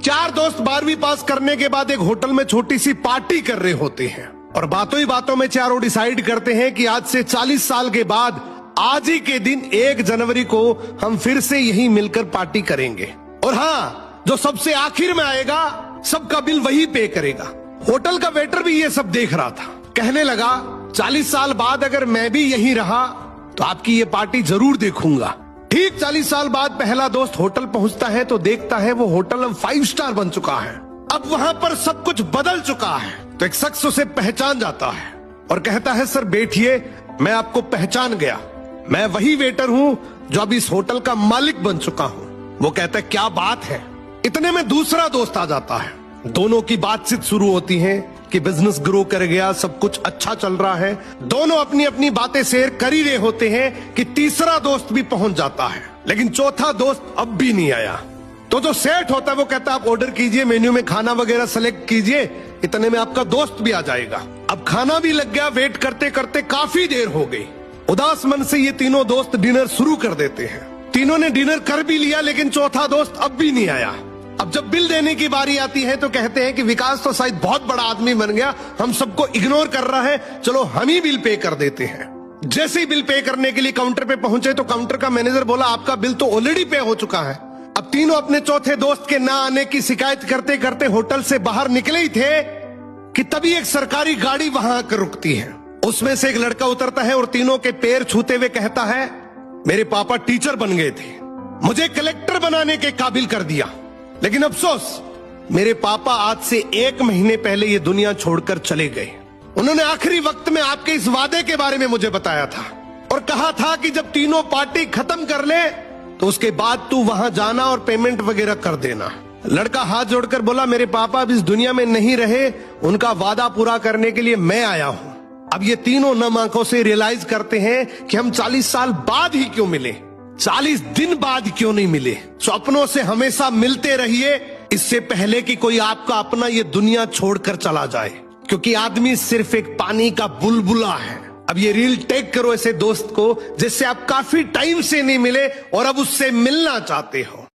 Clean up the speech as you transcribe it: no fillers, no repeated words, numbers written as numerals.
चार दोस्त 12वीं पास करने के बाद एक होटल में छोटी सी पार्टी कर रहे होते हैं और बातों ही बातों में चारों डिसाइड करते हैं कि आज से 40 साल के बाद आज ही के दिन 1 जनवरी को हम फिर से यही मिलकर पार्टी करेंगे। और हाँ, जो सबसे आखिर में आएगा सबका बिल वही पे करेगा। होटल का वेटर भी ये सब देख रहा था। कहने लगा 40 साल बाद अगर मैं भी यहीं रहा तो आपकी ये पार्टी जरूर देखूंगा। ठीक 40 साल बाद पहला दोस्त होटल पहुंचता है तो देखता है वो होटल अब 5 स्टार बन चुका है। अब वहां पर सब कुछ बदल चुका है। तो एक शख्स उसे पहचान जाता है और कहता है सर बैठिए, मैं आपको पहचान गया, मैं वही वेटर हूं जो अब इस होटल का मालिक बन चुका हूं। वो कहता है क्या बात है। इतने में दूसरा दोस्त आ जाता है। दोनों की बातचीत शुरू होती है कि बिजनेस ग्रो कर गया, सब कुछ अच्छा चल रहा है। दोनों अपनी अपनी बातें शेयर कर ही रहे होते हैं कि तीसरा दोस्त भी पहुंच जाता है, लेकिन चौथा दोस्त अब भी नहीं आया। तो जो सेठ होता है वो कहता है आप ऑर्डर कीजिए, मेन्यू में खाना वगैरह सेलेक्ट कीजिए, इतने में आपका दोस्त भी आ जाएगा। अब खाना भी लग गया। वेट करते करते काफी देर हो गई। उदास मन से ये तीनों दोस्त डिनर शुरू कर देते हैं। तीनों ने डिनर कर भी लिया, लेकिन चौथा दोस्त अब भी नहीं आया। अब जब बिल देने की बारी आती है तो कहते हैं कि विकास तो शायद बहुत बड़ा आदमी बन गया, हम सबको इग्नोर कर रहा है, चलो हम ही बिल पे कर देते हैं। जैसे ही बिल पे करने के लिए काउंटर पे पहुंचे तो काउंटर का मैनेजर बोला आपका बिल तो ऑलरेडी पे हो चुका है। अब तीनों अपने चौथे दोस्त के ना आने की शिकायत करते करते होटल से बाहर निकले ही थे कि तभी एक सरकारी गाड़ी वहां आकर रुकती है। उसमें से एक लड़का उतरता है और तीनों के पैर छूते हुए कहता है मेरे पापा टीचर बन गए थे, मुझे कलेक्टर बनाने के काबिल कर दिया, लेकिन अफसोस मेरे पापा आज से 1 महीने पहले ये दुनिया छोड़कर चले गए। उन्होंने आखिरी वक्त में आपके इस वादे के बारे में मुझे बताया था और कहा था कि जब तीनों पार्टी खत्म कर ले तो उसके बाद तू वहां जाना और पेमेंट वगैरह कर देना। लड़का हाथ जोड़कर बोला मेरे पापा अब इस दुनिया में नहीं रहे, उनका वादा पूरा करने के लिए मैं आया हूं। अब ये तीनों नम आंखों से रियलाइज करते हैं कि हम 40 साल बाद ही क्यों मिले, 40 दिन बाद क्यों नहीं मिले। स्वप्नों से हमेशा मिलते रहिए, इससे पहले कि कोई आपका अपना ये दुनिया छोड़कर चला जाए, क्योंकि आदमी सिर्फ एक पानी का बुलबुला है। अब ये रील टेक करो ऐसे दोस्त को जिससे आप काफी टाइम से नहीं मिले और अब उससे मिलना चाहते हो।